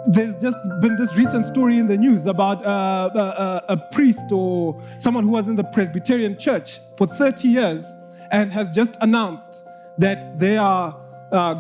there's just been this recent story in the news about a priest or someone who was in the Presbyterian church for 30 years and has just announced that they are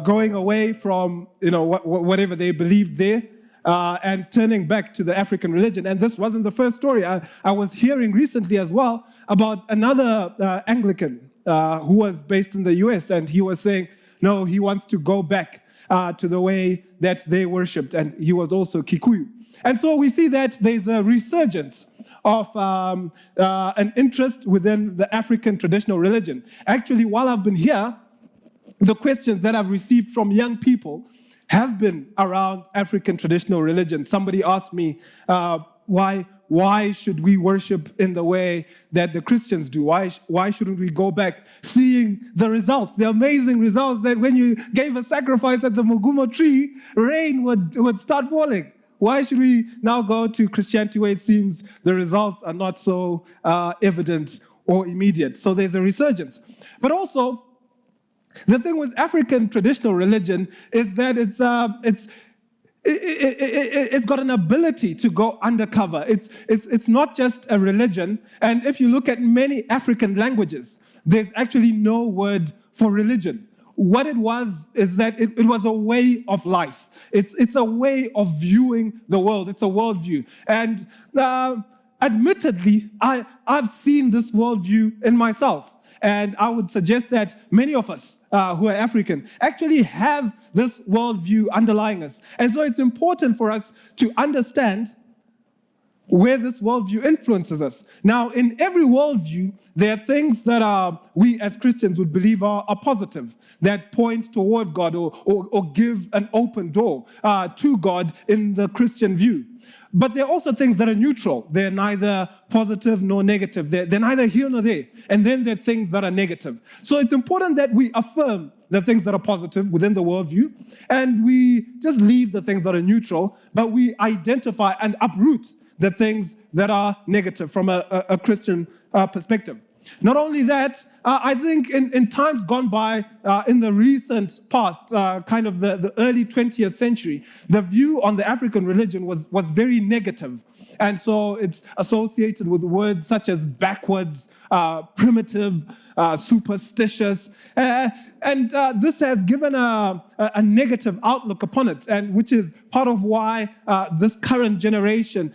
going away from whatever they believed there and turning back to the African religion. And this wasn't the first story. I was hearing recently as well about another Anglican who was based in the US, and he was saying, no, he wants to go back to the way that they worshipped, and he was also Kikuyu. And so we see that there's a resurgence of an interest within the African traditional religion. Actually, while I've been here, the questions that I've received from young people have been around African traditional religion. Somebody asked me, why should we worship in the way that the Christians do? Why shouldn't we go back? Seeing the results, the amazing results that when you gave a sacrifice at the Mugumo tree, rain would start falling. Why should we now go to Christianity where it seems the results are not so evident or immediate? So there's a resurgence. But also, the thing with African traditional religion is that it's got an ability to go undercover. It's not just a religion. And if you look at many African languages, there's actually no word for religion. What it was is that it was a way of life. It's a way of viewing the world. It's a worldview. And admittedly, I've seen this worldview in myself. And I would suggest that many of us who are African actually have this worldview underlying us. And so it's important for us to understand where this worldview influences us. Now, in every worldview, there are things that we as Christians would believe are positive, that point toward God or give an open door to God in the Christian view. But there are also things that are neutral. They're neither positive nor negative. They're neither here nor there. And then there are things that are negative. So it's important that we affirm the things that are positive within the worldview, and we just leave the things that are neutral, but we identify and uproot the things that are negative from a Christian perspective. Not only that, I think in times gone by, in the recent past, kind of the early 20th century, the view on the African religion was very negative. And so it's associated with words such as backwards, primitive, superstitious. And this has given a negative outlook upon it, and which is part of why this current generation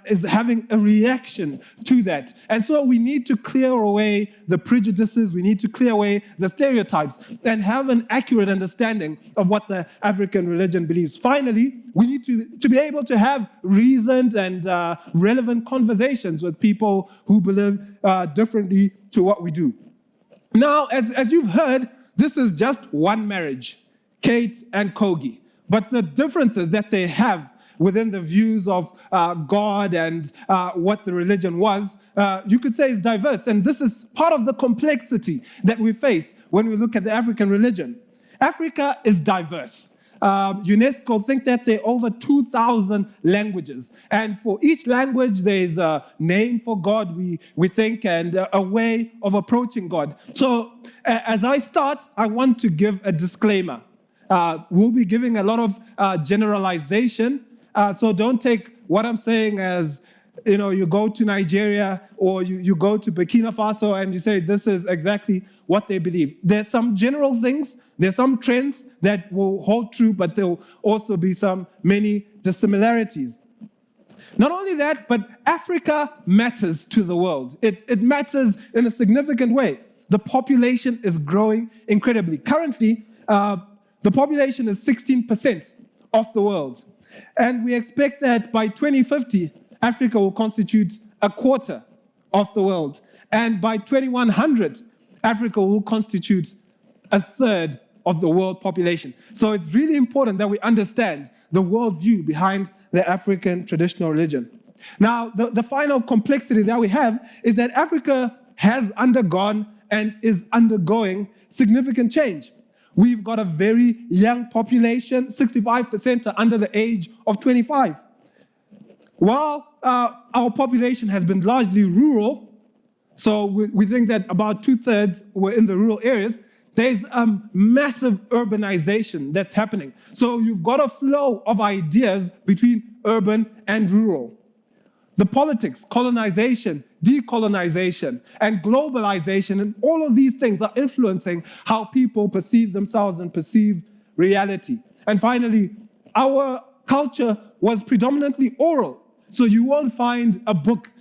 is having a reaction to that. And so we need to clear away the prejudices, we need to clear away the stereotypes, and have an accurate understanding of what the African religion believes. Finally, we need to be able to have reasoned and relevant conversations with people who believe differently to what we do. Now, as you've heard, this is just one marriage, Kate and Kogi. But the differences that they have within the views of God and what the religion was, you could say is diverse. And this is part of the complexity that we face when we look at the African religion. Africa is diverse. UNESCO think that there are over 2,000 languages. And for each language, there's a name for God, we think, and a way of approaching God. So as I start, I want to give a disclaimer. We'll be giving a lot of generalization. So don't take what I'm saying as, you go to Nigeria or you go to Burkina Faso and you say this is exactly what they believe. There's some general things, there's some trends that will hold true, but there will also be many dissimilarities. Not only that, but Africa matters to the world. It matters in a significant way. The population is growing incredibly. Currently, the population is 16% of the world. And we expect that by 2050, Africa will constitute a quarter of the world. And by 2100, Africa will constitute a third of the world population. So it's really important that we understand the worldview behind the African traditional religion. Now, the final complexity that we have is that Africa has undergone and is undergoing significant change. We've got a very young population, 65% are under the age of 25. While our population has been largely rural, so we think that about 2/3 were in the rural areas, there's a massive urbanization that's happening. So you've got a flow of ideas between urban and rural. The politics, colonization, decolonization, and globalization, and all of these things are influencing how people perceive themselves and perceive reality. And finally, our culture was predominantly oral. So you won't find a book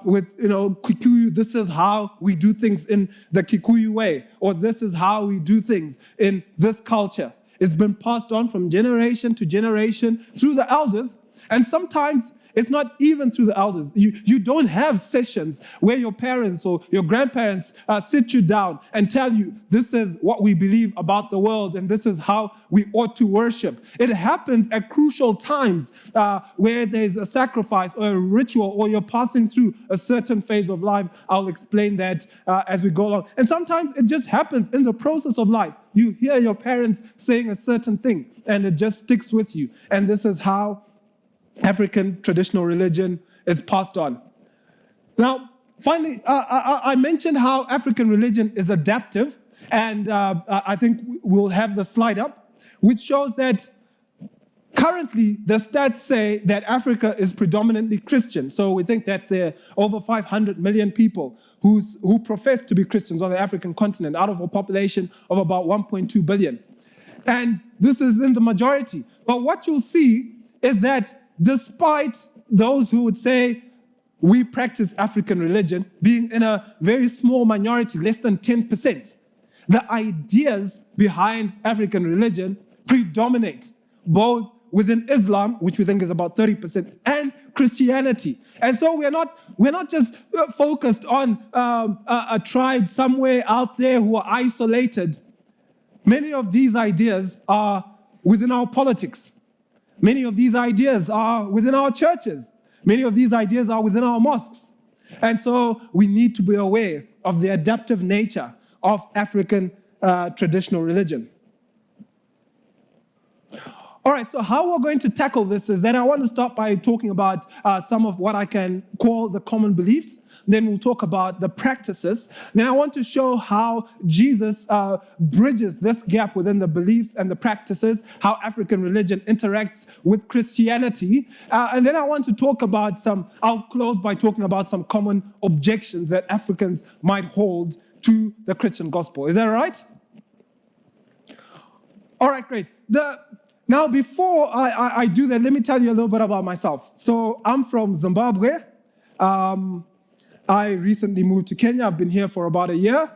with, Kikuyu, this is how we do things in the Kikuyu way, or this is how we do things in this culture. It's been passed on from generation to generation through the elders, and sometimes it's not even through the elders. You don't have sessions where your parents or your grandparents sit you down and tell you, this is what we believe about the world and this is how we ought to worship. It happens at crucial times where there's a sacrifice or a ritual or you're passing through a certain phase of life. I'll explain that as we go along. And sometimes it just happens in the process of life. You hear your parents saying a certain thing and it just sticks with you. And this is how African traditional religion is passed on. Now, finally, I mentioned how African religion is adaptive, and I think we'll have the slide up, which shows that currently the stats say that Africa is predominantly Christian. So we think that there are over 500 million people who profess to be Christians on the African continent out of a population of about 1.2 billion. And this is in the majority. But what you'll see is that despite those who would say we practice African religion being in a very small minority, less than 10%, the ideas behind African religion predominate both within Islam, which we think is about 30%, and Christianity. And so we're not just focused on a tribe somewhere out there who are isolated. Many of these ideas are within our politics. Many of these ideas are within our churches. Many of these ideas are within our mosques. And so we need to be aware of the adaptive nature of African traditional religion. All right, so how we're going to tackle this is that I want to start by talking about some of what I can call the common beliefs. Then we'll talk about the practices. Then I want to show how Jesus bridges this gap within the beliefs and the practices, how African religion interacts with Christianity. And then I want to talk about I'll close by talking about some common objections that Africans might hold to the Christian gospel. Is that all right? All right, great. Now, before I do that, let me tell you a little bit about myself. So I'm from Zimbabwe. I recently moved to Kenya. I've been here for about a year.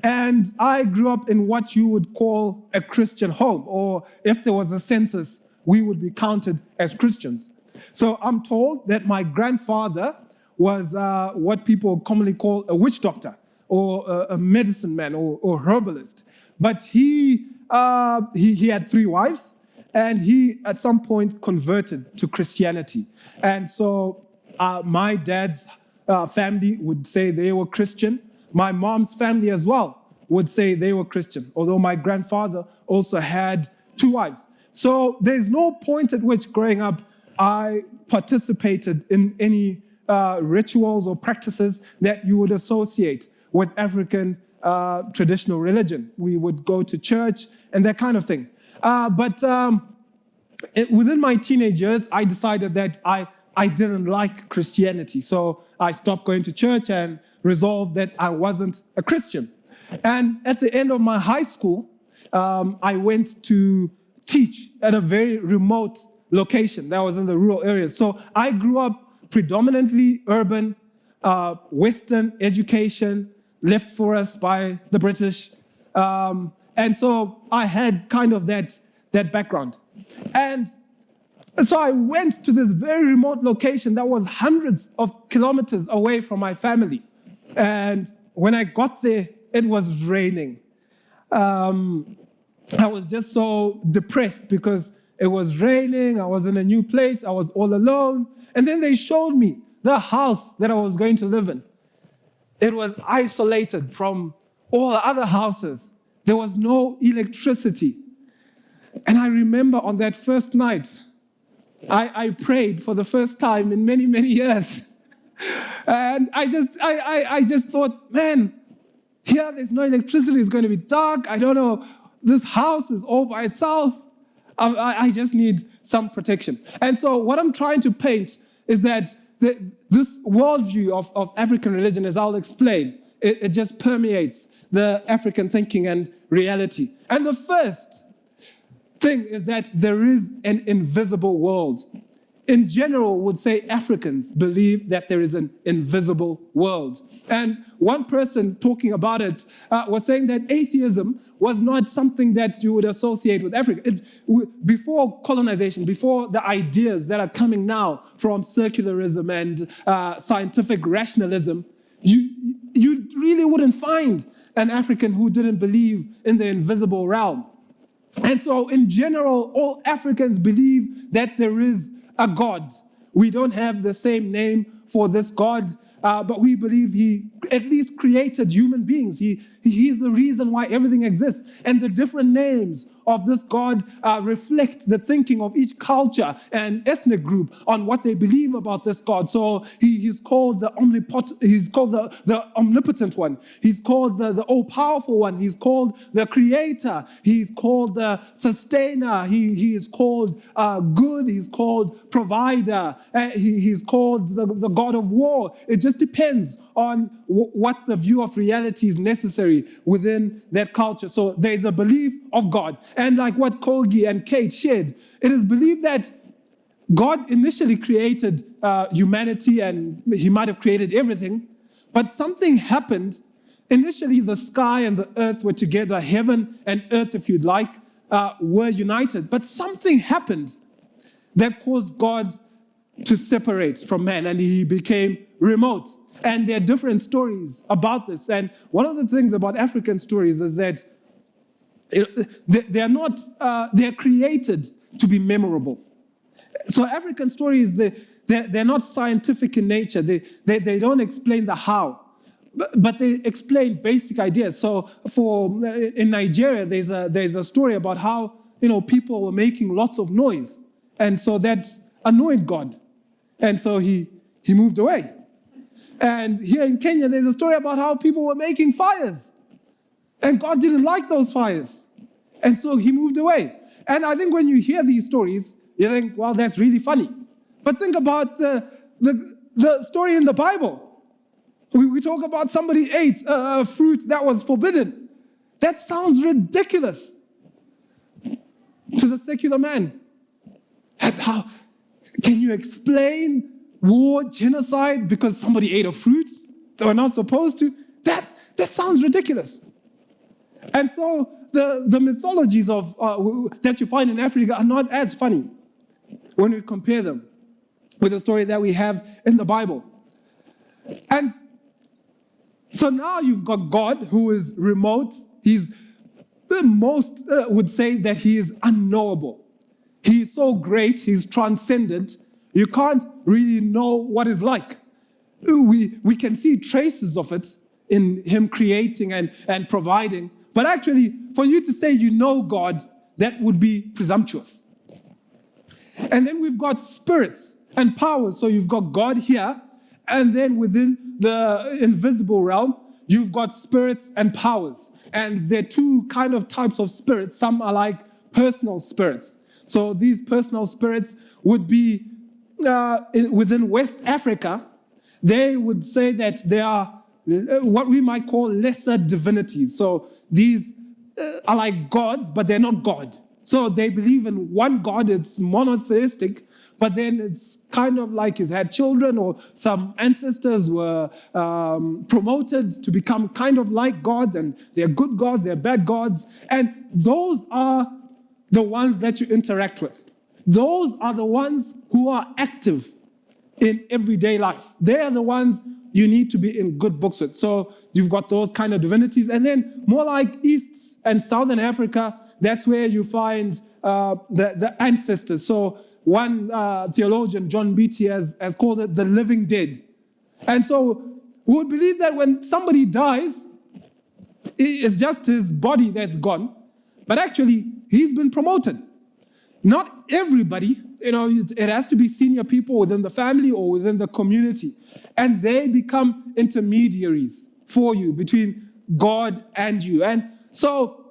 And I grew up in what you would call a Christian home, or if there was a census, we would be counted as Christians. So I'm told that my grandfather was what people commonly call a witch doctor, or a medicine man, or herbalist. But he had 3 wives, and he at some point converted to Christianity. And so my dad's family would say they were Christian. My mom's family as well would say they were Christian, although my grandfather also had 2 wives. So there's no point at which growing up I participated in any rituals or practices that you would associate with African traditional religion. We would go to church and that kind of thing. But within my teenage years, I decided that I didn't like Christianity. So I stopped going to church and resolved that I wasn't a Christian. And at the end of my high school, I went to teach at a very remote location that was in the rural areas. So I grew up predominantly urban, Western education, left for us by the British. And so I had kind of that background. And so I went to this very remote location that was hundreds of kilometers away from my family. And when I got there, it was raining. I was just so depressed because it was raining, I was in a new place, I was all alone. And then they showed me the house that I was going to live in. It was isolated from all the other houses. There was no electricity. And I remember on that first night, I prayed for the first time in many, many years. And I just thought, man, Here, there's no electricity. It's going to be dark. I don't know. This house is all by itself. I just need some protection. And so what I'm trying to paint is that this worldview of African religion, as I'll explain, it just permeates the African thinking and reality. And the first thing is that there is an invisible world. In general, would say Africans believe that there is an invisible world. And one person talking about it was saying that atheism was not something that you would associate with Africa. Before colonization, before the ideas that are coming now from secularism and scientific rationalism, you really wouldn't find an African who didn't believe in the invisible realm. And so in general, all Africans believe that there is a God. We don't have the same name for this God, but we believe he at least created human beings. He is the reason why everything exists. And the different names of this God reflect the thinking of each culture and ethnic group on what they believe about this God. So he's called the omnipotent, he's called the omnipotent one. He's called the all-powerful one. He's called the creator. He's called the sustainer. He is called good. He's called provider. He's called the God of war. It just depends on what the view of reality is necessary within that culture. So there's a belief of God. And like what Kogi and Kate shared, it is believed that God initially created humanity, and he might have created everything, but something happened. Initially, the sky and the earth were together, heaven and earth, if you'd like, were united. But something happened that caused God to separate from man, and he became remote. And there are different stories about this. And one of the things about African stories is that they're created to be memorable. So African stories, they're not scientific in nature. They don't explain the how, but they explain basic ideas. So in Nigeria, there's a story about how people were making lots of noise, and so that annoyed God, and so he moved away. And here in Kenya, there's a story about how people were making fires, and God didn't like those fires, and so he moved away. And I think when you hear these stories, you think, well, that's really funny. But think about the story in the Bible. We talk about somebody ate a fruit that was forbidden. That sounds ridiculous to the secular man. And how can you explain war, genocide, because somebody ate a fruit they were not supposed to? That sounds ridiculous. And so the mythologies that you find in Africa are not as funny when we compare them with the story that we have in the Bible. And so now you've got God who is remote. He's most would say that he is unknowable. He is so great, he's transcendent. You can't really know what it's like. We can see traces of it in him creating and providing. But actually, for you to say you know God, that would be presumptuous. And then we've got spirits and powers. So you've got God here, and then within the invisible realm, you've got spirits and powers. And there are two kind of types of spirits. Some are like personal spirits. So these personal spirits would be within West Africa. They would say that they are what we might call lesser divinities. So these are like gods, but they're not God. So they believe in one God. It's monotheistic, but then it's kind of like he's had children, or some ancestors were promoted to become kind of like gods, and they're good gods, they're bad gods. And those are the ones that you interact with. Those are the ones who are active in everyday life. They are the ones you need to be in good books with. So you've got those kind of divinities. And then more like East and Southern Africa, that's where you find the ancestors. So one theologian, John Beattie, has called it the living dead. And so we would believe that when somebody dies, it's just his body that's gone, but actually he's been promoted. Not everybody, it has to be senior people within the family or within the community. And they become intermediaries for you between God and you. And so,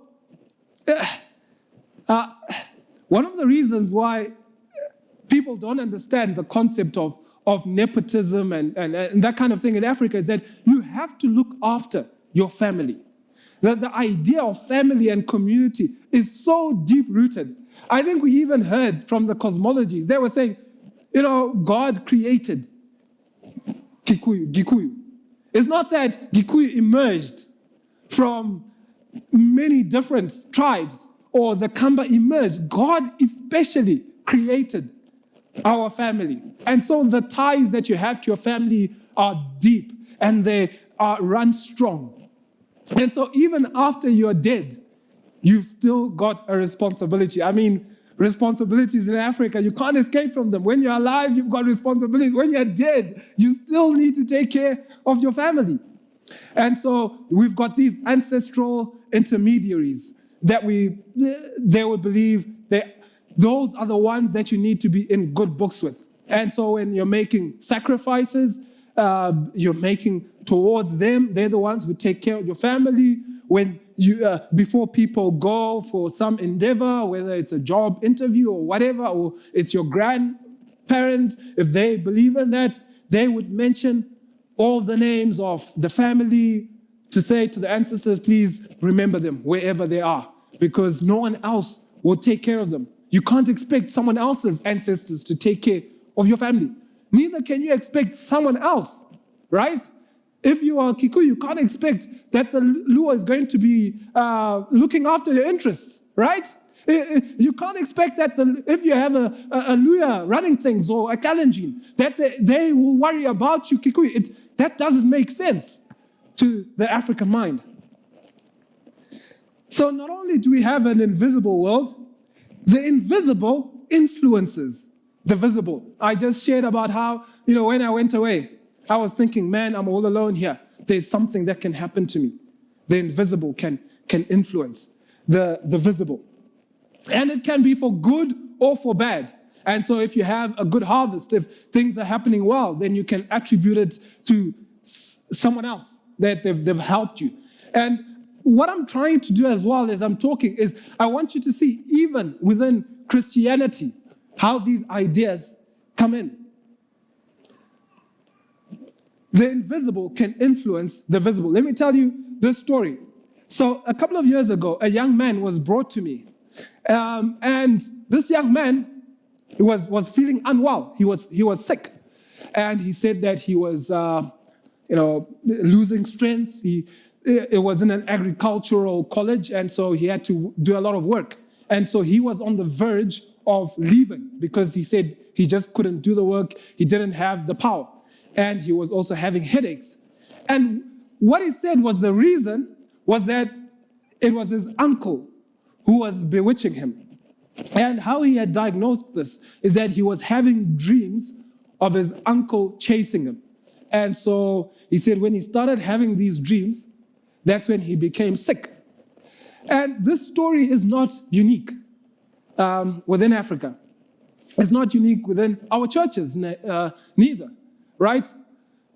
one of the reasons why people don't understand the concept of nepotism and that kind of thing in Africa is that you have to look after your family. The idea of family and community is so deep-rooted. I think we even heard from the cosmologies. They were saying, God created Gikuyu. It's not that Gikuyu emerged from many different tribes or the Kamba emerged. God especially created our family. And so the ties that you have to your family are deep and they run strong. And so even after you're dead, you've still got a responsibility. I mean, responsibilities in Africa, you can't escape from them. When you're alive, you've got responsibilities. When you're dead, you still need to take care of your family. And so we've got these ancestral intermediaries that they would believe that those are the ones that you need to be in good books with. And so when you're making sacrifices, you're making towards them, they're the ones who take care of your family. When you, before people go for some endeavor, whether it's a job interview or whatever, or it's your grandparent, if they believe in that, they would mention all the names of the family to say to the ancestors, please remember them wherever they are, because no one else will take care of them. You can't expect someone else's ancestors to take care of your family. Neither can you expect someone else, right? If you are Kikuyu, you can't expect that the Luo is going to be looking after your interests, right? You can't expect that if you have a Luya running things or a Kalenjin, that they will worry about you, Kikuyu. That doesn't make sense to the African mind. So not only do we have an invisible world, the invisible influences the visible. I just shared about how, when I went away, I was thinking, man, I'm all alone here. There's something that can happen to me. The invisible can influence the visible. And it can be for good or for bad. And so if you have a good harvest, if things are happening well, then you can attribute it to someone else, that they've helped you. And what I'm trying to do as well as I'm talking is I want you to see, even within Christianity, how these ideas come in. The invisible can influence the visible. Let me tell you this story. So a couple of years ago, a young man was brought to me. And this young man was feeling unwell. He was sick. And he said that he was losing strength. It was in an agricultural college, and so he had to do a lot of work. And so he was on the verge of leaving because he said he just couldn't do the work. He didn't have the power. And he was also having headaches. And what he said was the reason was that it was his uncle who was bewitching him. And how he had diagnosed this is that he was having dreams of his uncle chasing him. And so he said when he started having these dreams, that's when he became sick. And this story is not unique within Africa. It's not unique within our churches, neither, right?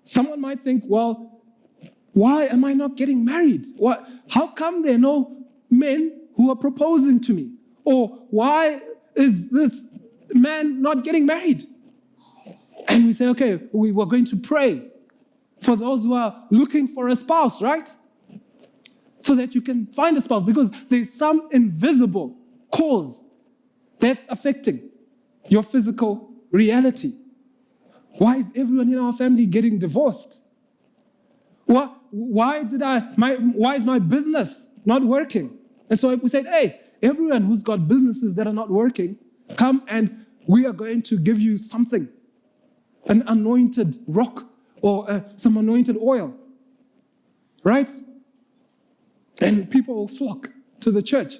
Someone might think, well, why am I not getting married? How come there are no men who are proposing to me? Or why is this man not getting married? And we say, okay, we're going to pray for those who are looking for a spouse, right? So that you can find a spouse, because there's some invisible cause that's affecting your physical reality. Why is everyone in our family getting divorced? Why is my business not working? And so if we said, hey, everyone who's got businesses that are not working, come and we are going to give you something, an anointed rock or some anointed oil, right? And people will flock to the church.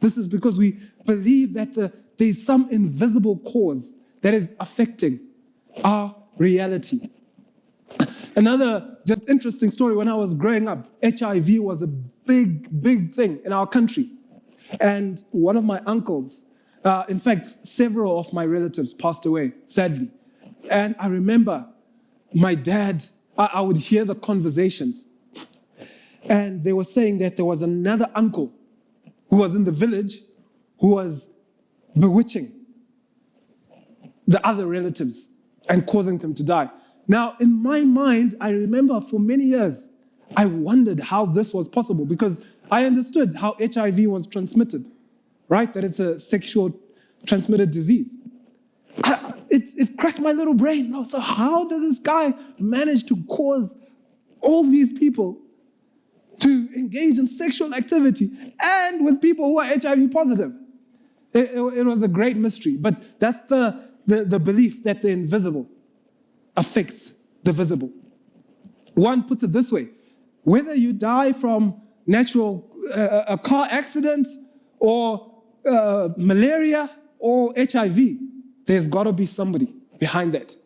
This is because we believe that there's some invisible cause that is affecting our reality. Another just interesting story, when I was growing up, HIV was a big, big thing in our country. And one of my uncles, in fact, several of my relatives passed away, sadly. And I remember my dad, I would hear the conversations. And they were saying that there was another uncle who was in the village who was bewitching the other relatives and causing them to die. Now, in my mind, I remember for many years, I wondered how this was possible because I understood how HIV was transmitted, right? That it's a sexual transmitted disease. It cracked my little brain. So how did this guy manage to cause all these people to engage in sexual activity and with people who are HIV positive? It was a great mystery, but that's the belief that the invisible affects the visible. One puts it this way: whether you die from a car accident or malaria or HIV, there's got to be somebody behind that.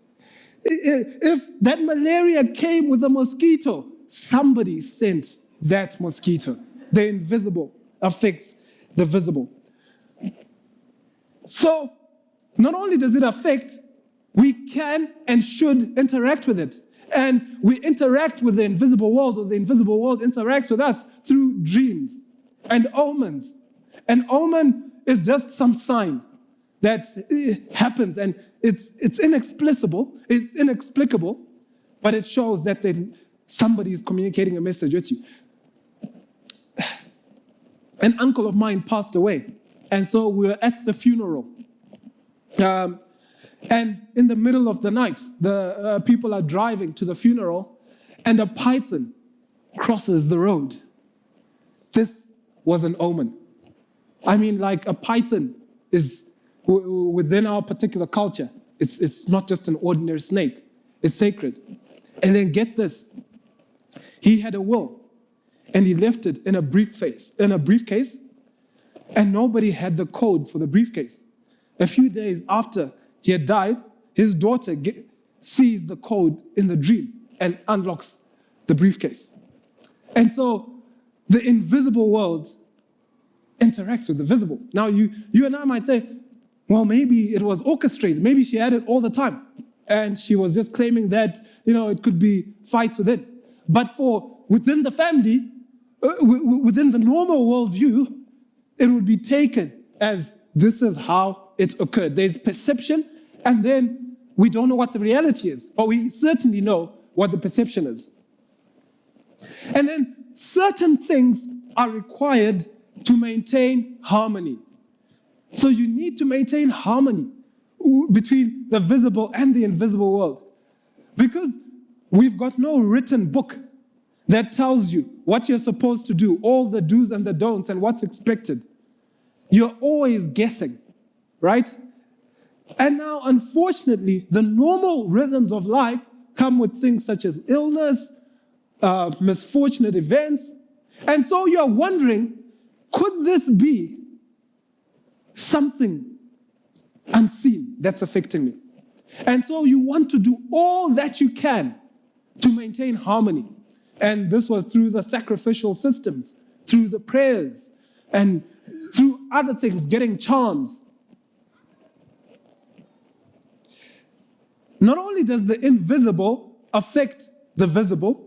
If that malaria came with a mosquito, somebody sent that mosquito. The invisible affects the visible. So, not only does it affect, we can and should interact with it. And we interact with the invisible world, or the invisible world interacts with us through dreams and omens. An omen is just some sign that happens, and it's inexplicable, but it shows that somebody is communicating a message with you. An uncle of mine passed away, and so we were at the funeral. And in the middle of the night, the people are driving to the funeral, and a python crosses the road. This was an omen. I mean, like, a python is, within our particular culture, it's not just an ordinary snake. It's sacred. And then get this. He had a will, and he left it in a briefcase, and nobody had the code for the briefcase. A few days after he had died, his daughter sees the code in the dream and unlocks the briefcase. And so the invisible world interacts with the visible. Now, you and I might say, well, maybe it was orchestrated. Maybe she had it all the time. And she was just claiming that, it could be fights within. But within the family, within the normal worldview, it would be taken as this is how it occurred. There's perception, and then we don't know what the reality is, but we certainly know what the perception is. And then certain things are required to maintain harmony. So you need to maintain harmony between the visible and the invisible world, because we've got no written book that tells you what you're supposed to do, all the do's and the don'ts and what's expected. You're always guessing, right? And now, unfortunately, the normal rhythms of life come with things such as illness, misfortunate events. And so you're wondering, could this be something unseen that's affecting me? And so you want to do all that you can to maintain harmony. And this was through the sacrificial systems, through the prayers, and through other things, getting charms. Not only does the invisible affect the visible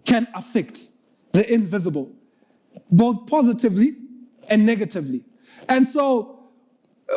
can affect the invisible, both positively and negatively. And so,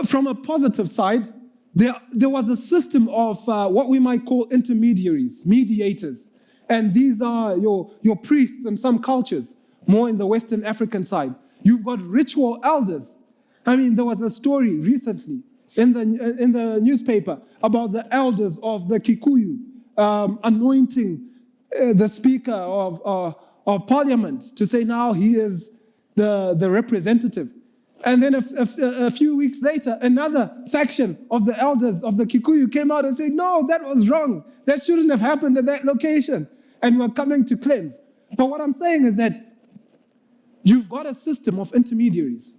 from a positive side, there was a system of what we might call intermediaries, mediators. And these are your priests in some cultures, more in the Western African side. You've got ritual elders. I mean, there was a story recently in the newspaper about the elders of the Kikuyu anointing the Speaker of Parliament to say now he is the representative. And then a few weeks later, another faction of the elders of the Kikuyu came out and said, no, that was wrong. That shouldn't have happened at that location. And we're coming to cleanse. But what I'm saying is that you've got a system of intermediaries,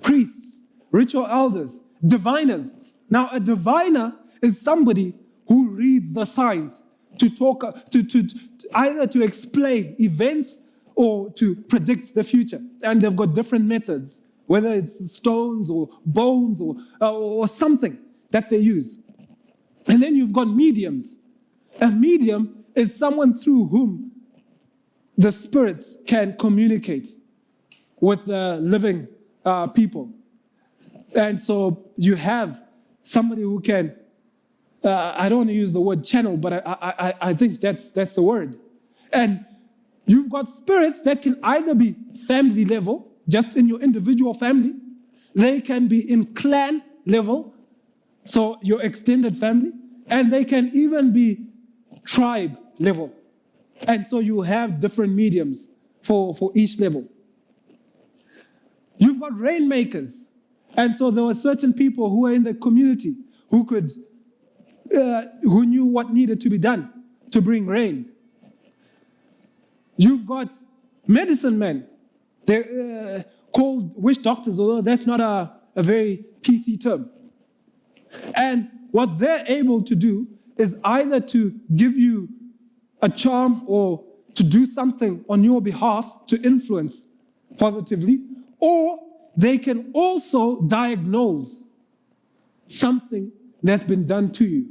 priests, ritual elders, diviners. Now, a diviner is somebody who reads the signs to talk, to either to explain events or to predict the future. And they've got different methods, whether it's stones or bones or something that they use. And then you've got mediums. A medium is someone through whom the spirits can communicate with the living people. And so you have somebody who can, I don't want to use the word channel, but I think that's the word. And you've got spirits that can either be family level, just in your individual family. They can be in clan level, so your extended family. And they can even be tribe level. And so you have different mediums for each level. You've got rainmakers. And so there were certain people who were in the community who knew what needed to be done to bring rain. You've got medicine men. They're called witch doctors, although that's not a very PC term. And what they're able to do is either to give you a charm or to do something on your behalf to influence positively, or they can also diagnose something that's been done to you.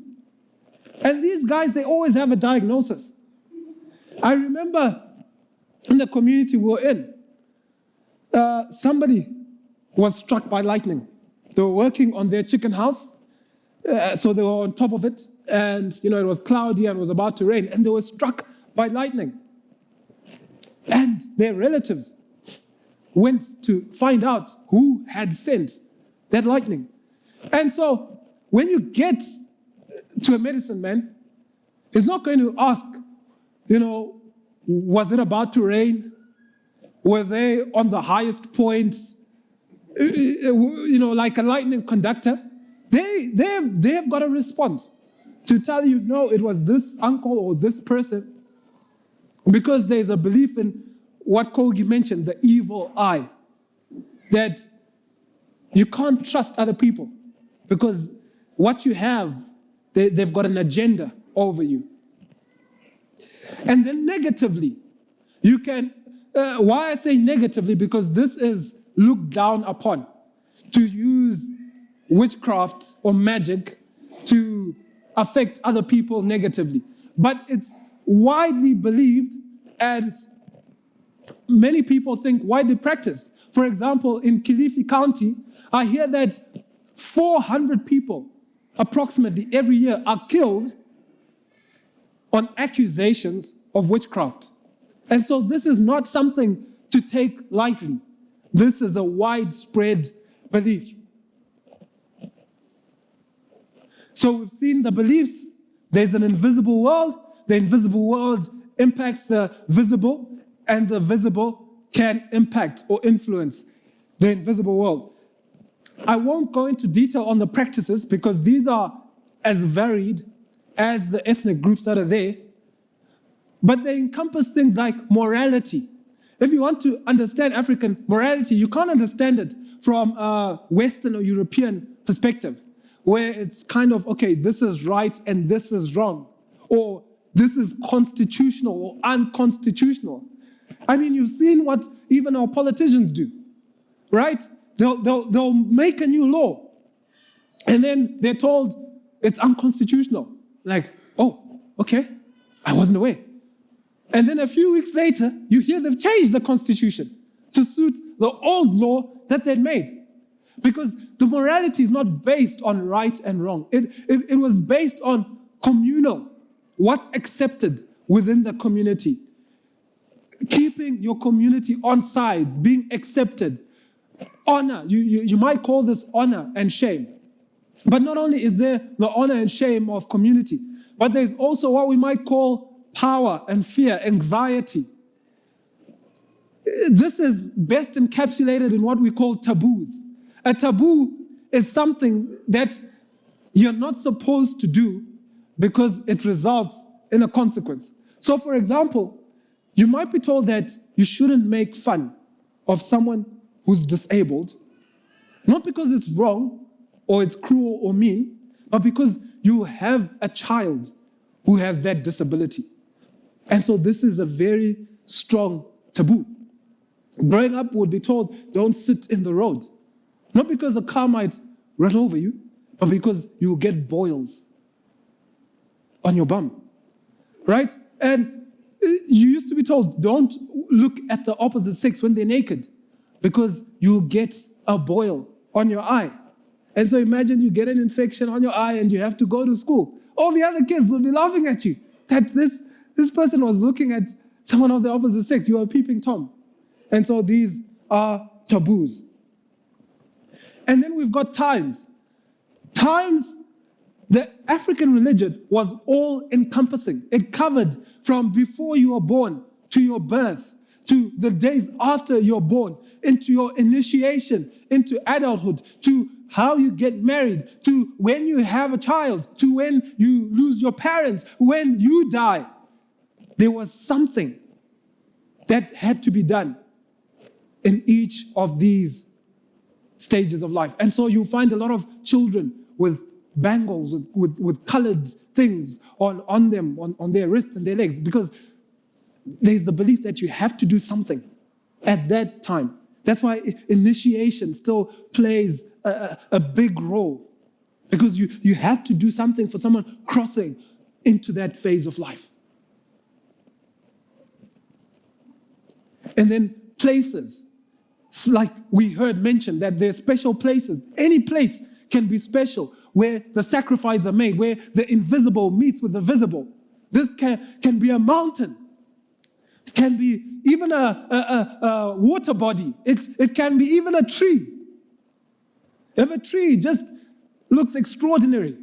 And these guys, they always have a diagnosis. I remember in the community we were in, somebody was struck by lightning. They were working on their chicken house, so they were on top of it, and it was cloudy and it was about to rain, and they were struck by lightning. And their relatives went to find out who had sent that lightning. And so when you get to a medicine man, he's not going to ask, was it about to rain? Were they on the highest point? Like a lightning conductor. They have got a response to tell you, no, it was this uncle or this person, because there's a belief in what Kogi mentioned, the evil eye, that you can't trust other people because what you have, they've got an agenda over you. And then negatively, you can, why I say negatively, because this is looked down upon, to use witchcraft or magic to affect other people negatively. But it's widely believed and many people think widely practiced. For example, in Kilifi County, I hear that 400 people approximately every year are killed on accusations of witchcraft. And so this is not something to take lightly. This is a widespread belief. So we've seen the beliefs. There's an invisible world. The invisible world impacts the visible, and the visible can impact or influence the invisible world. I won't go into detail on the practices because these are as varied as the ethnic groups that are there, but they encompass things like morality. If you want to understand African morality, you can't understand it from a Western or European perspective, where it's kind of, okay, this is right and this is wrong, or this is constitutional or unconstitutional. I mean, you've seen what even our politicians do, right? They'll make a new law, and then they're told it's unconstitutional. Like, oh, okay, I wasn't aware. And then a few weeks later, you hear they've changed the constitution to suit the old law that they'd made. Because the morality is not based on right and wrong. It was based on communal, what's accepted within the community. Keeping your community on sides, being accepted. Honor, you might call this honor and shame. But not only is there the honor and shame of community, but there's also what we might call power and fear, anxiety. This is best encapsulated in what we call taboos. A taboo is something that you're not supposed to do because it results in a consequence. So, for example, you might be told that you shouldn't make fun of someone who's disabled, not because it's wrong or it's cruel or mean, but because you have a child who has that disability. And so this is a very strong taboo. Growing up, we would be told, don't sit in the road. Not because a car might run over you, but because you will get boils on your bum, right? And You used to be told, don't look at the opposite sex when they're naked, because you'll get a boil on your eye. And so imagine you get an infection on your eye and you have to go to school. All the other kids will be laughing at you that this person was looking at someone of the opposite sex. You are a peeping Tom. And so these are taboos. And then we've got times. Times, the African religion was all-encompassing. It covered from before you were born to your birth, to the days after you're born, into your initiation, into adulthood, to how you get married, to when you have a child, to when you lose your parents, when you die. There was something that had to be done in each of these stages of life. And so you find a lot of children with bangles, with colored things on them, on their wrists and their legs, because there's the belief that you have to do something at that time. That's why initiation still plays a big role, because you have to do something for someone crossing into that phase of life. And then places, like we heard mentioned, that there's special places. Any place can be special, where the sacrifices are made, where the invisible meets with the visible. This can be a mountain. It can be even a water body. It can be even a tree. If a tree just looks extraordinary,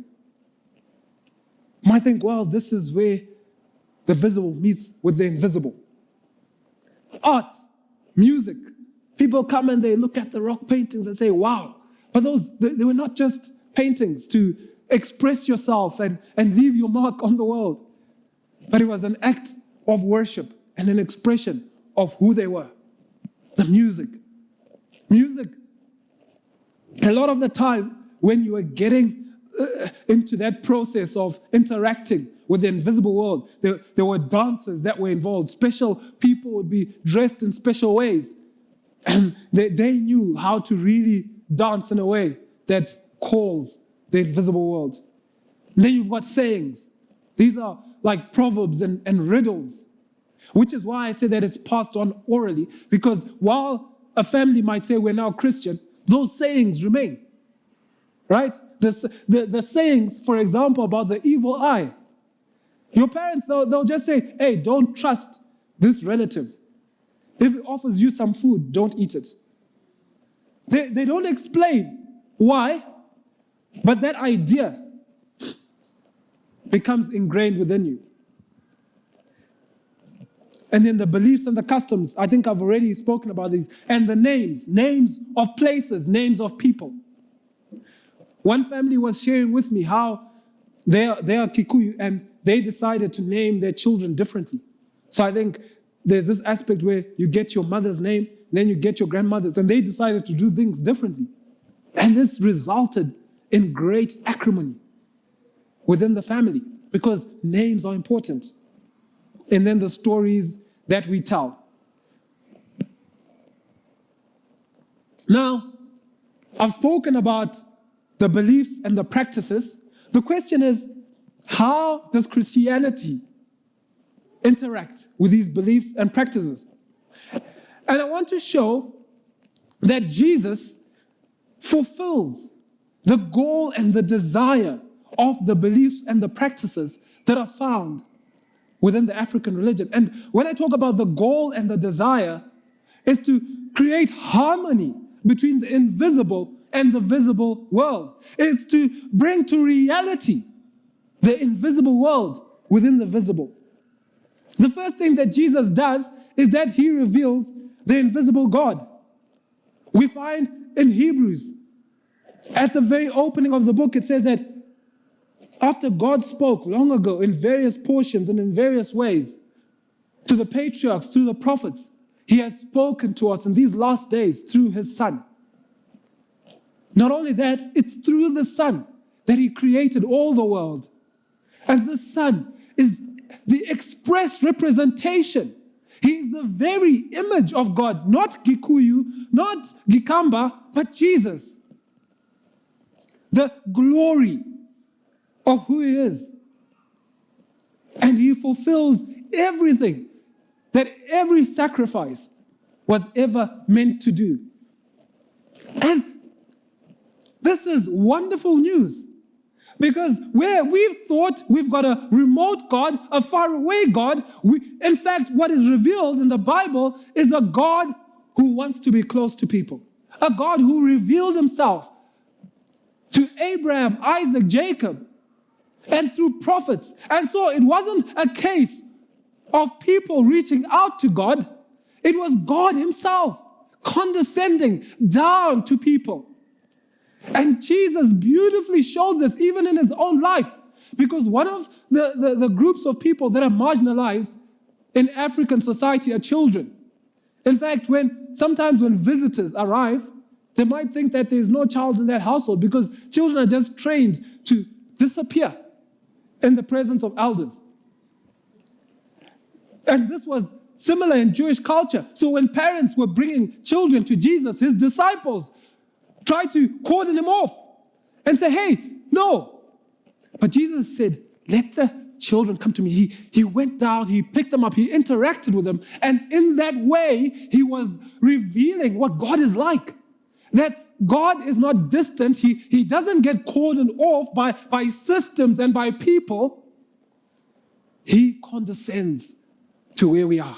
you might think, well, this is where the visible meets with the invisible. Art, music. People come and they look at the rock paintings and say, wow. But they were not just paintings to express yourself and leave your mark on the world. But it was an act of worship and an expression of who they were. The music. Music. A lot of the time, when you are getting into that process of interacting with the invisible world, there were dances that were involved. Special people would be dressed in special ways. And they knew how to really dance in a way that calls the invisible world. And then you've got sayings. These are like proverbs and riddles, which is why I say that it's passed on orally, because while a family might say we're now Christian, those sayings remain, right? The sayings, for example, about the evil eye. Your parents, they'll just say, hey, don't trust this relative. If it offers you some food, don't eat it. They don't explain why, but that idea becomes ingrained within you. And then the beliefs and the customs, I think I've already spoken about these. And the names of places, names of people. One family was sharing with me how they are Kikuyu and they decided to name their children differently. So I think there's this aspect where you get your mother's name, then you get your grandmother's, and they decided to do things differently. And this resulted in great acrimony within the family, because names are important. And then the stories that we tell. Now, I've spoken about the beliefs and the practices. The question is, how does Christianity interact with these beliefs and practices? And I want to show that Jesus fulfills the goal and the desire of the beliefs and the practices that are found within the African religion. And when I talk about the goal and the desire, is to create harmony between the invisible and the visible world. It's to bring to reality the invisible world within the visible. The first thing that Jesus does is that he reveals the invisible God. We find in Hebrews, at the very opening of the book, it says that after God spoke long ago in various portions and in various ways to the patriarchs, to the prophets, he has spoken to us in these last days through his Son. Not only that, it's through the Son that he created all the world. And the Son is the express representation. He is the very image of God, not Gikuyu, not Gikamba, but Jesus. The glory of who he is. And he fulfills everything that every sacrifice was ever meant to do. And this is wonderful news, because where we've thought we've got a remote God, a faraway God, in fact, what is revealed in the Bible is a God who wants to be close to people, a God who revealed himself to Abraham, Isaac, Jacob, and through prophets. And so it wasn't a case of people reaching out to God. It was God himself condescending down to people. And Jesus beautifully shows this even in his own life, because one of the groups of people that are marginalized in African society are children. In fact, sometimes when visitors arrive, they might think that there's no child in that household because children are just trained to disappear in the presence of elders. And this was similar in Jewish culture. So when parents were bringing children to Jesus, his disciples tried to cordon him off and say, hey, no. But Jesus said, let the children come to me. He went down, he picked them up, he interacted with them. And in that way, he was revealing what God is like. That God is not distant. He doesn't get cordoned off by systems and by people. He condescends to where we are.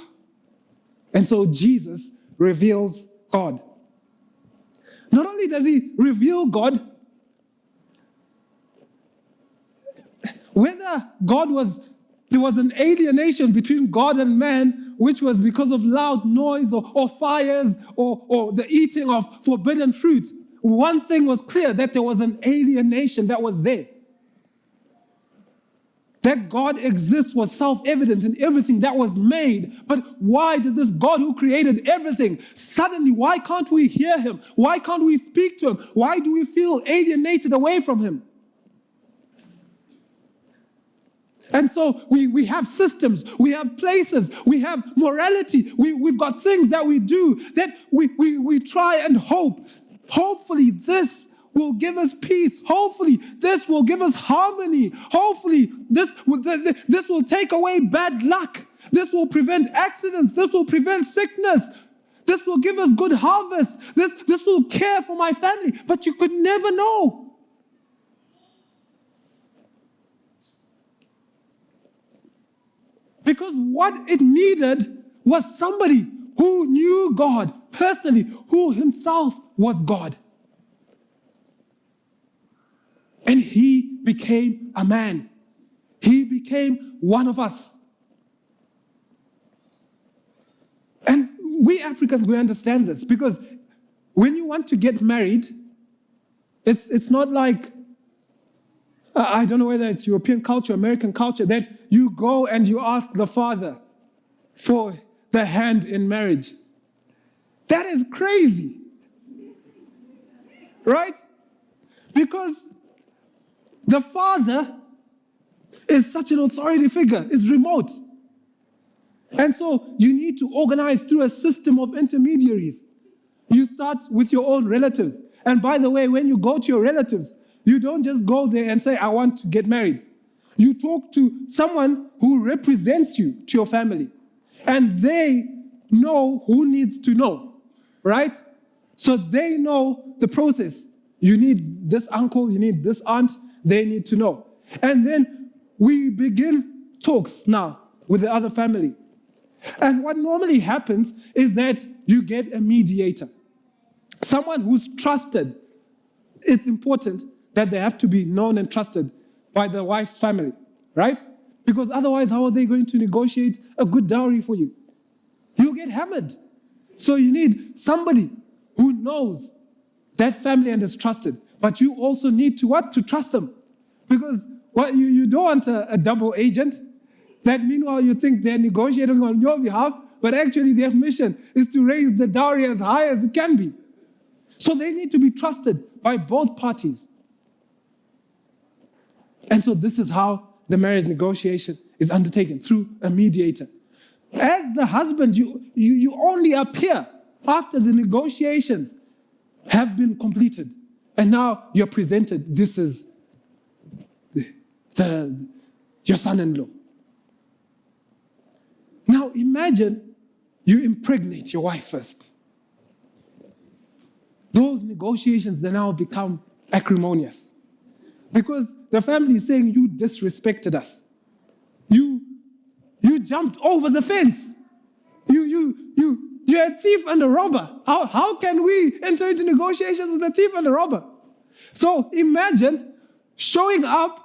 And so Jesus reveals God. Not only does he reveal God, whether there was an alienation between God and man, which was because of loud noise or fires or the eating of forbidden fruit, one thing was clear, that there was an alienation that was there. That God exists was self-evident in everything that was made. But why did this God who created everything, suddenly, why can't we hear him? Why can't we speak to him? Why do we feel alienated away from him? And so we have systems, we have places, we have morality, we've got things that we do that we try and hope. Hopefully this will give us peace. Hopefully this will give us harmony. Hopefully this will take away bad luck. This will prevent accidents. This will prevent sickness. This will give us good harvest. This will care for my family. But you could never know. Because what it needed was somebody who knew God personally, who himself was God. And he became a man. He became one of us. And we Africans, we understand this, because when you want to get married, it's not like, I don't know whether it's European culture, American culture, that you go and you ask the father for the hand in marriage. That is crazy. Right? Because the father is such an authority figure, is remote. And so you need to organize through a system of intermediaries. You start with your own relatives. And by the way, when you go to your relatives, you don't just go there and say, I want to get married. You talk to someone who represents you to your family. And they know who needs to know, right? So they know the process. You need this uncle, you need this aunt, they need to know. And then we begin talks now with the other family. And what normally happens is that you get a mediator. Someone who's trusted. It's important that they have to be known and trusted by the wife's family, right? Because otherwise, how are they going to negotiate a good dowry for you? You'll get hammered. So you need somebody who knows that family and is trusted. But you also need to what? To trust them. Because you don't want a double agent that meanwhile you think they're negotiating on your behalf, but actually their mission is to raise the dowry as high as it can be. So they need to be trusted by both parties. And so this is how the marriage negotiation is undertaken, through a mediator. As the husband, you only appear after the negotiations have been completed. And now you're presented, this is your son-in-law. Now imagine you impregnate your wife first. Those negotiations, they now become acrimonious. Because the family is saying, you disrespected us. You jumped over the fence. You're a thief and a robber. How can we enter into negotiations with a thief and a robber? So imagine showing up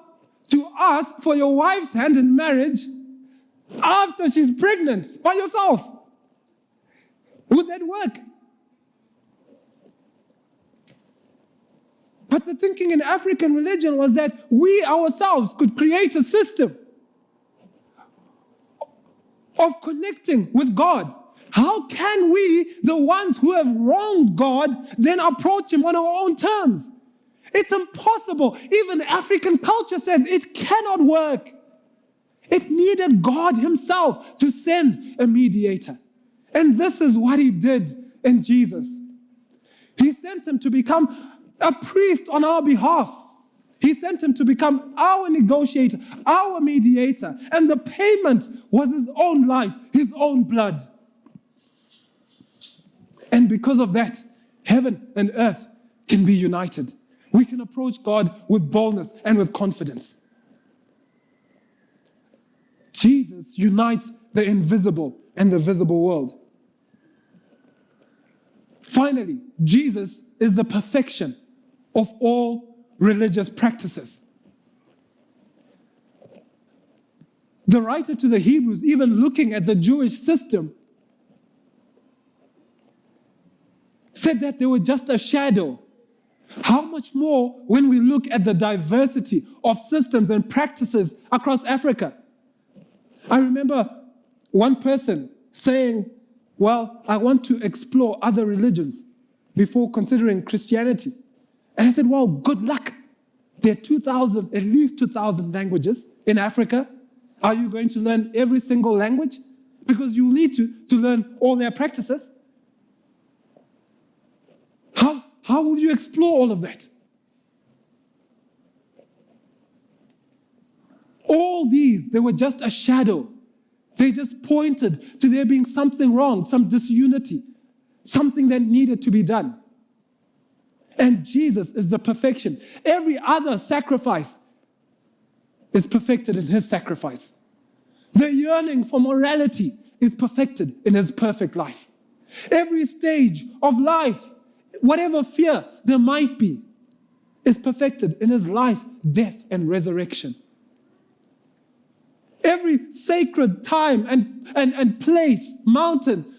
to ask for your wife's hand in marriage after she's pregnant by yourself. Would that work? But the thinking in African religion was that we ourselves could create a system of connecting with God. How can we, the ones who have wronged God, then approach Him on our own terms? It's impossible. Even African culture says it cannot work. It needed God Himself to send a mediator. And this is what He did in Jesus. He sent Him to become a priest on our behalf. He sent Him to become our negotiator, our mediator. And the payment was His own life, His own blood. And because of that, heaven and earth can be united. We can approach God with boldness and with confidence. Jesus unites the invisible and the visible world. Finally, Jesus is the perfection of all religious practices. The writer to the Hebrews, even looking at the Jewish system, said that they were just a shadow. How much more when we look at the diversity of systems and practices across Africa? I remember one person saying, well, I want to explore other religions before considering Christianity. And I said, well, good luck. There are at least 2,000 languages in Africa. Are you going to learn every single language? Because you need to learn all their practices. How will you explore all of that? All these, they were just a shadow. They just pointed to there being something wrong, some disunity, something that needed to be done. And Jesus is the perfection. Every other sacrifice is perfected in His sacrifice. The yearning for morality is perfected in His perfect life. Every stage of life, whatever fear there might be, is perfected in His life, death, and resurrection. Every sacred time and place, mountain,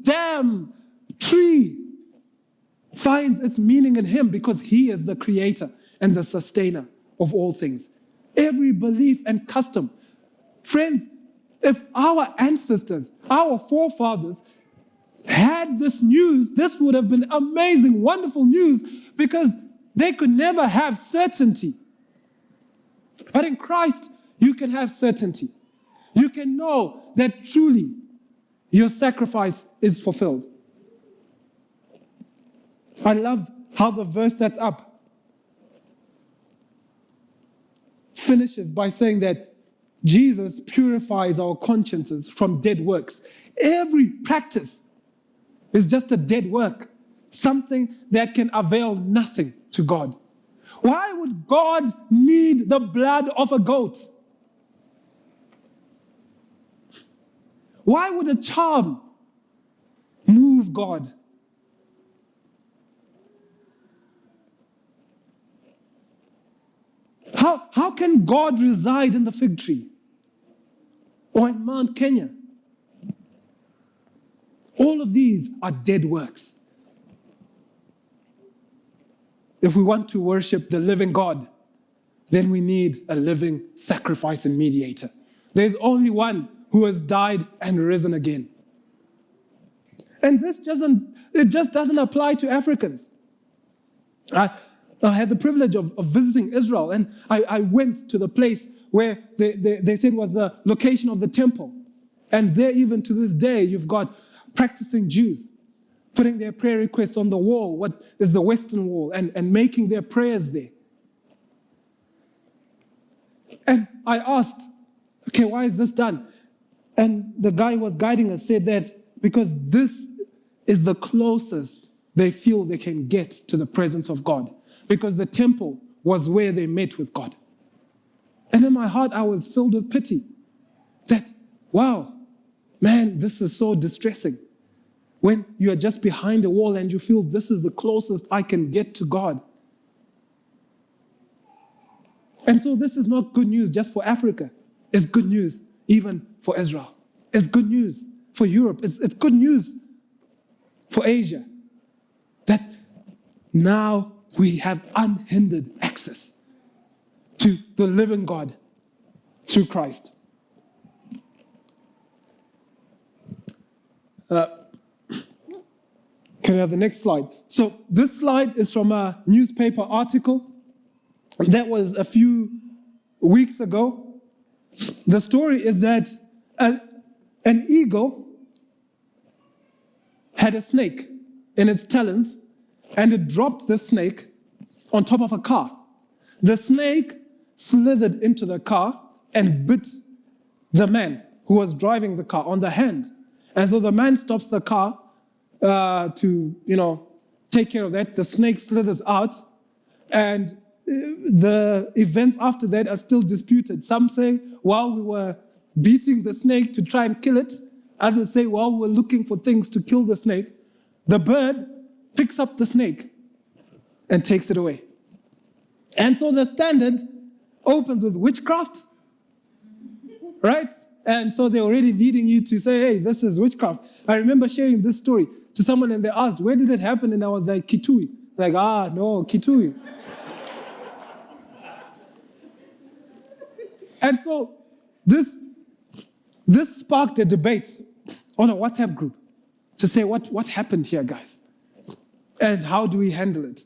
dam, tree, finds its meaning in Him because He is the creator and the sustainer of all things. Every belief and custom. Friends, if our ancestors, our forefathers, had this news, this would have been amazing, wonderful news, because they could never have certainty. But in Christ, you can have certainty. You can know that truly your sacrifice is fulfilled. I love how the verse that's up finishes by saying that Jesus purifies our consciences from dead works. Every practice is just a dead work, something that can avail nothing to God. Why would God need the blood of a goat? Why would a charm move God? How can God reside in the fig tree or in Mount Kenya? All of these are dead works. If we want to worship the living God, then we need a living sacrifice and mediator. There's only one who has died and risen again. And it just doesn't apply to Africans. I had the privilege of visiting Israel, and I went to the place where they said was the location of the temple. And there, even to this day, you've got practicing Jews putting their prayer requests on the wall, what is the Western Wall, and making their prayers there. And I asked, okay, why is this done? And the guy who was guiding us said that because this is the closest they feel they can get to the presence of God, because the temple was where they met with God. And in my heart, I was filled with pity that, wow, man, this is so distressing. When you are just behind a wall and you feel this is the closest I can get to God. And so this is not good news just for Africa. It's good news even for Israel. It's good news for Europe. It's good news for Asia. That now we have unhindered access to the living God through Christ. Can I have the next slide? So this slide is from a newspaper article that was a few weeks ago. The story is that an eagle had a snake in its talons, and it dropped the snake on top of a car. The snake slithered into the car and bit the man who was driving the car on the hand. And so the man stops the car to take care of that. The snake slithers out, and the events after that are still disputed. Some say, while we were beating the snake to try and kill it. Others say, while we were looking for things to kill the snake, the bird picks up the snake and takes it away. And so the Standard opens with witchcraft, right? And so they're already leading you to say, hey, this is witchcraft. I remember sharing this story to someone, and they asked, where did it happen? And I was like, Kitui. Like, no, Kitui. And so this sparked a debate on a WhatsApp group to say, what happened here, guys? And how do we handle it?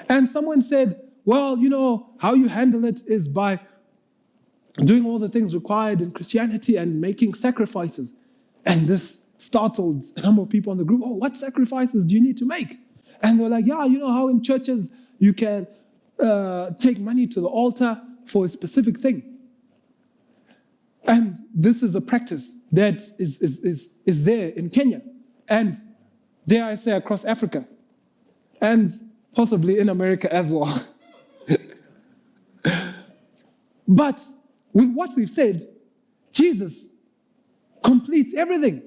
And someone said, well, how you handle it is by doing all the things required in Christianity and making sacrifices. And this startled a number of people in the group. Oh, what sacrifices do you need to make? And they're like, yeah, how in churches you can take money to the altar for a specific thing. And this is a practice that is there in Kenya, and dare I say across Africa, and possibly in America as well. But with what we've said, Jesus completes everything.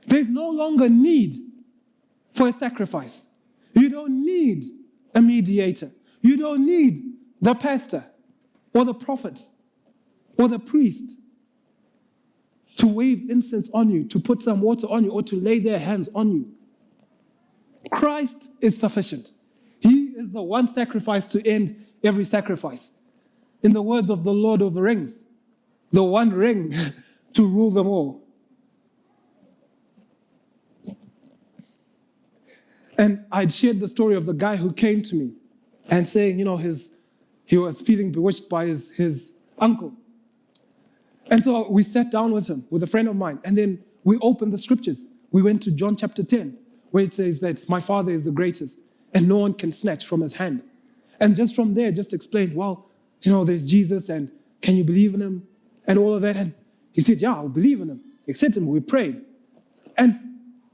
There's no longer need for a sacrifice. You don't need a mediator. You don't need the pastor or the prophet or the priest to wave incense on you, to put some water on you, or to lay their hands on you. Christ is sufficient. He is the one sacrifice to end every sacrifice. In the words of the Lord of the Rings, the one ring to rule them all. And I'd shared the story of the guy who came to me and saying, he was feeling bewitched by his uncle. And so we sat down with him, with a friend of mine, and then we opened the scriptures. We went to John chapter 10, where it says that my Father is the greatest, and no one can snatch from his hand. And just from there, just explained, well, there's Jesus, and can you believe in him? And all of that. And he said, yeah, I'll believe in him. Accept him. We prayed. And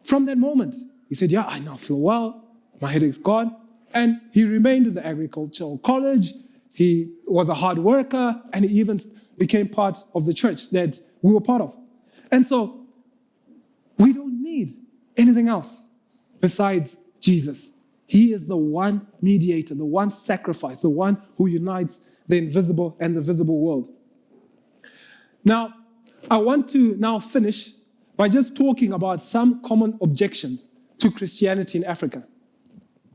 from that moment, he said, yeah, I now feel well. My headache's gone. And he remained in the agricultural college. He was a hard worker, and he even became part of the church that we were part of. And so we don't need anything else besides Jesus. He is the one mediator, the one sacrifice, the one who unites the invisible and the visible world. Now, I want to now finish by just talking about some common objections to Christianity in Africa.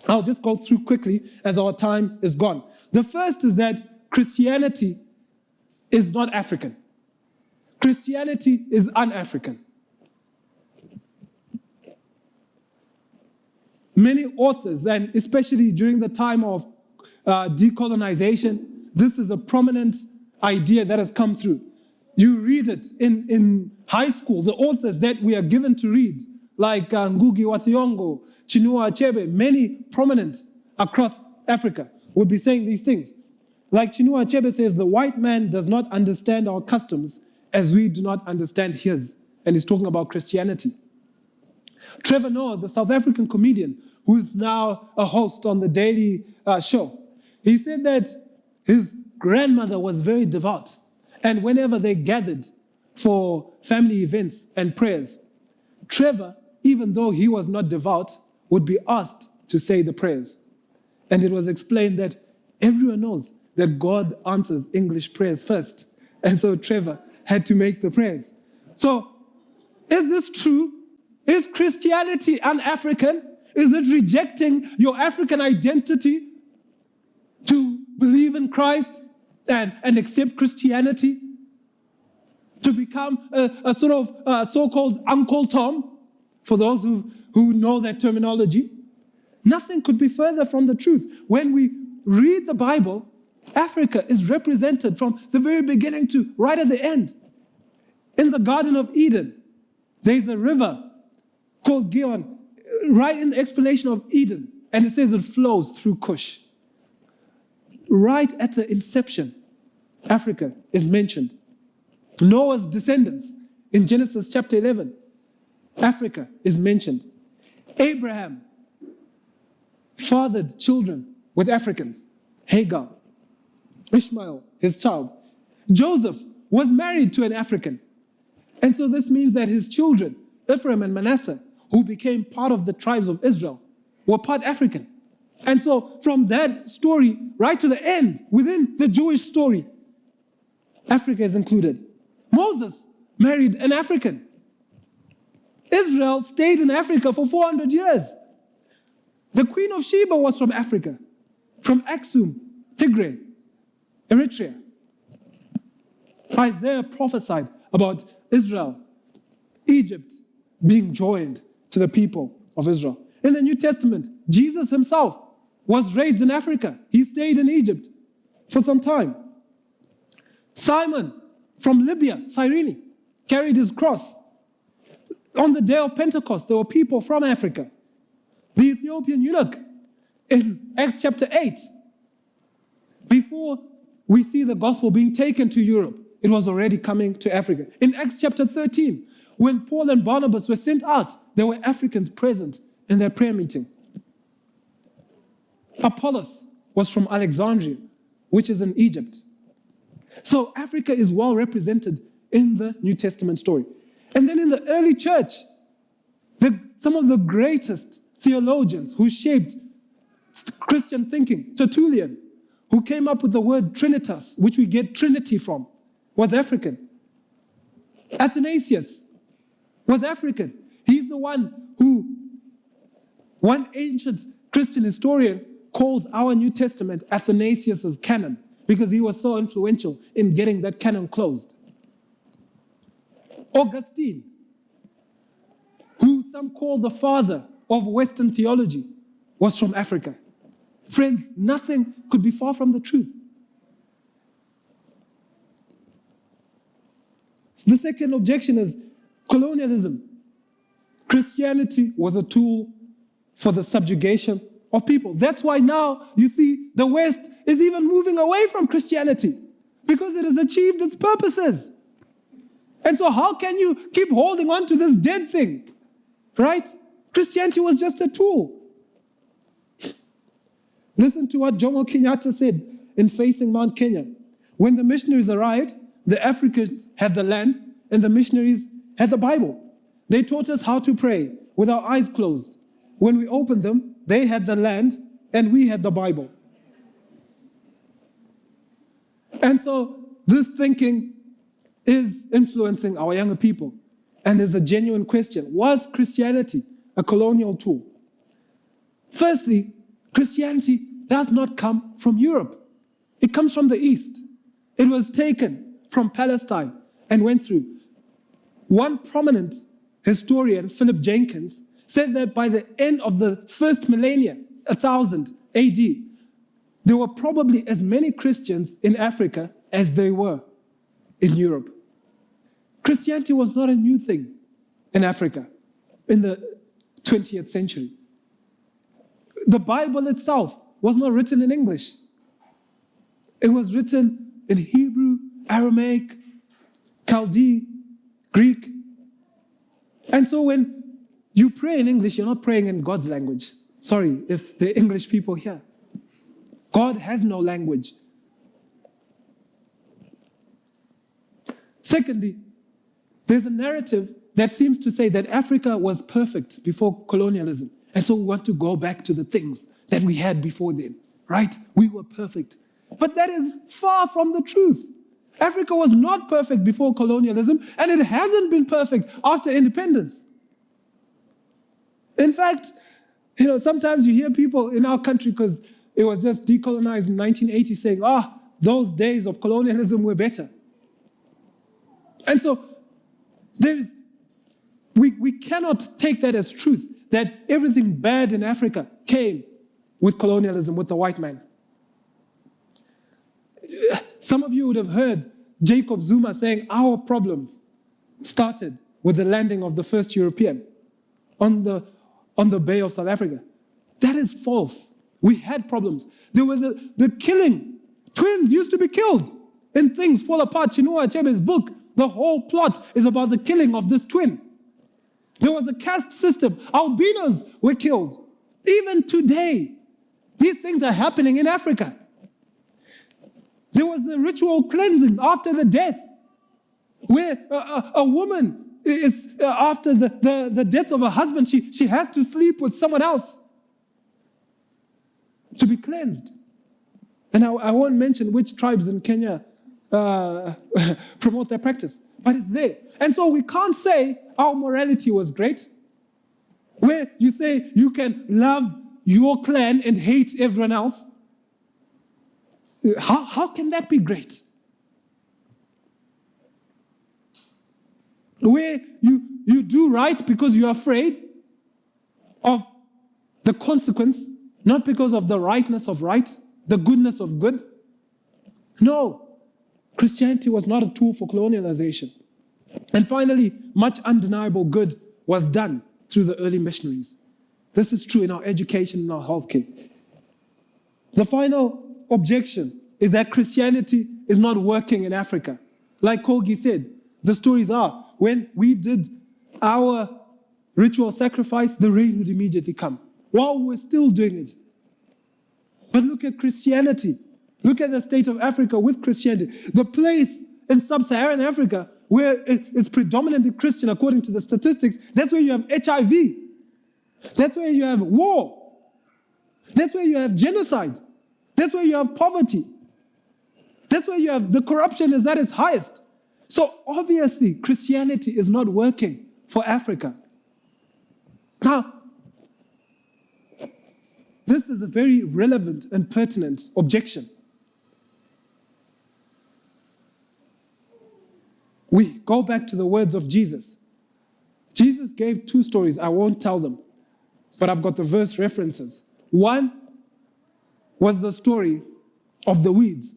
I'll just go through quickly as our time is gone. The first is that Christianity is not African. Christianity is un-African. Many authors, and especially during the time of decolonization, this is a prominent idea that has come through. You read it in high school, the authors that we are given to read, like Ngugi wa Thiong'o, Chinua Achebe, many prominent across Africa would be saying these things. Like Chinua Achebe says, the white man does not understand our customs as we do not understand his. And he's talking about Christianity. Trevor Noah, the South African comedian, who's now a host on the Daily Show, he said that his grandmother was very devout. And whenever they gathered for family events and prayers, Trevor, even though he was not devout, would be asked to say the prayers. And it was explained that everyone knows that God answers English prayers first. And so Trevor had to make the prayers. So, is this true? Is Christianity un-African? Is it rejecting your African identity to believe in Christ and accept Christianity? To become a sort of so-called Uncle Tom, for those who know that terminology? Nothing could be further from the truth. When we read the Bible, Africa is represented from the very beginning to right at the end. In the Garden of Eden, there's a river called Gihon, right in the explanation of Eden, and it says it flows through Cush. Right at the inception, Africa is mentioned. Noah's descendants in Genesis chapter 11, Africa is mentioned. Abraham fathered children with Africans. Hagar, Ishmael, his child. Joseph was married to an African. And so this means that his children, Ephraim and Manasseh, who became part of the tribes of Israel, were part African. And so from that story right to the end, within the Jewish story, Africa is included. Moses married an African. Israel stayed in Africa for 400 years. The Queen of Sheba was from Africa, from Aksum, Tigray, Eritrea. Isaiah prophesied about Israel, Egypt being joined to the people of Israel. In the New Testament, Jesus himself was raised in Africa. He stayed in Egypt for some time. Simon from Libya, Cyrene, carried his cross. On the day of Pentecost, there were people from Africa. The Ethiopian eunuch in Acts chapter 8, before we see the gospel being taken to Europe, it was already coming to Africa. In Acts chapter 13, when Paul and Barnabas were sent out, there were Africans present in their prayer meeting. Apollos was from Alexandria, which is in Egypt. So Africa is well represented in the New Testament story. And then in the early church, some of the greatest theologians who shaped Christian thinking, Tertullian, who came up with the word Trinitas, which we get Trinity from, was African. Athanasius was African. He's the one who, one ancient Christian historian calls our New Testament Athanasius' canon, because he was so influential in getting that canon closed. Augustine, who some call the father of Western theology, was from Africa. Friends, nothing could be far from the truth. The second objection is colonialism. Christianity was a tool for the subjugation of people. That's why now you see the West is even moving away from Christianity, because it has achieved its purposes. And so how can you keep holding on to this dead thing, right? Christianity was just a tool. Listen to what Jomo Kenyatta said in Facing Mount Kenya. When the missionaries arrived, the Africans had the land and the missionaries had the Bible. They taught us how to pray with our eyes closed. When we opened them, they had the land and we had the Bible. And so this thinking is influencing our younger people. And there's a genuine question. Was Christianity a colonial tool? Firstly, Christianity does not come from Europe. It comes from the East. It was taken from Palestine and went through. One prominent historian, Philip Jenkins, said that by the end of the first millennia, 1000 AD, there were probably as many Christians in Africa as there were in Europe. Christianity was not a new thing in Africa in the 20th century. The Bible itself was not written in English. It was written in Hebrew, Aramaic, Chaldee, Greek. And so when you pray in English, you're not praying in God's language. Sorry if the English people here. God has no language. Secondly, there's a narrative that seems to say that Africa was perfect before colonialism. And so we want to go back to the things that we had before then, right? We were perfect. But that is far from the truth. Africa was not perfect before colonialism, and it hasn't been perfect after independence. In fact, sometimes you hear people in our country, because it was just decolonized in 1980, saying, those days of colonialism were better. And so we cannot take that as truth, that everything bad in Africa came with colonialism, with the white man. Some of you would have heard Jacob Zuma saying our problems started with the landing of the first European on the Bay of South Africa. That is false. We had problems. There was the killing. Twins used to be killed and things fall apart. Chinua Achebe's book, the whole plot is about the killing of this twin. There was a caste system. Albinos were killed. Even today, these things are happening in Africa. There was the ritual cleansing after the death, where a woman is, after the death of her husband, she has to sleep with someone else to be cleansed. And I won't mention which tribes in Kenya promote that practice, but it's there. And so we can't say our morality was great, where you say you can love your clan and hate everyone else. How can that be great? Where you do right because you're afraid of the consequence, not because of the rightness of right, the goodness of good. No, Christianity was not a tool for colonialization. And finally, much undeniable good was done through the early missionaries. This is true in our education and our healthcare. The final objection is that Christianity is not working in Africa. Like Kogi said, the stories are, when we did our ritual sacrifice, the rain would immediately come, while we're still doing it. But look at Christianity. Look at the state of Africa with Christianity. The place in sub-Saharan Africa where it's predominantly Christian, according to the statistics, that's where you have HIV. That's where you have war. That's where you have genocide. That's where you have poverty. That's where you have the corruption is at its highest. So obviously, Christianity is not working for Africa. Now, this is a very relevant and pertinent objection. We go back to the words of Jesus. Jesus gave two stories. I won't tell them, but I've got the verse references. One was the story of the weeds,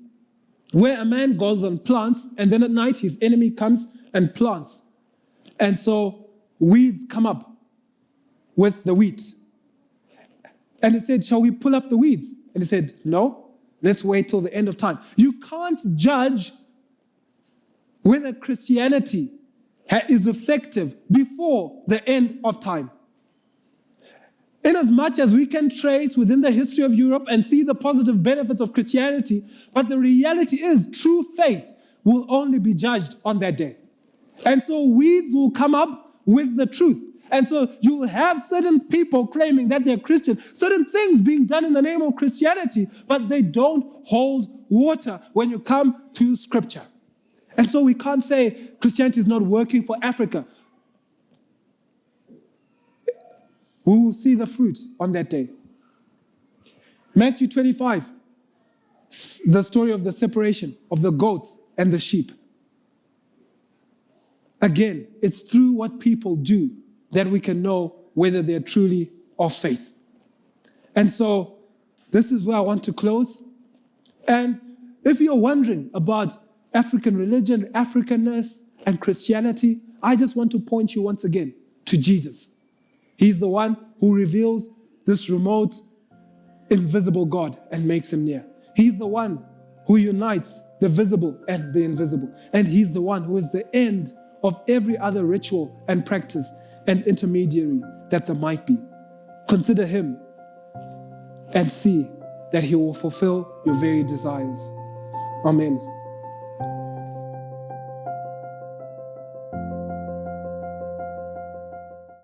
where a man goes and plants, and then at night his enemy comes and plants. And so weeds come up with the wheat. And he said, shall we pull up the weeds? And he said, no, let's wait till the end of time. You can't judge whether Christianity is effective before the end of time. Inasmuch as we can trace within the history of Europe and see the positive benefits of Christianity, but the reality is true faith will only be judged on that day. And so weeds will come up with the truth. And so you'll have certain people claiming that they're Christian, certain things being done in the name of Christianity, but they don't hold water when you come to Scripture. And so we can't say Christianity is not working for Africa. We will see the fruit on that day. Matthew 25, the story of the separation of the goats and the sheep. Again, it's through what people do that we can know whether they're truly of faith. And so this is where I want to close. And if you're wondering about African religion, Africanness, and Christianity, I just want to point you once again to Jesus. He's the one who reveals this remote, invisible God and makes him near. He's the one who unites the visible and the invisible. And he's the one who is the end of every other ritual and practice and intermediary that there might be. Consider him and see that he will fulfill your very desires. Amen.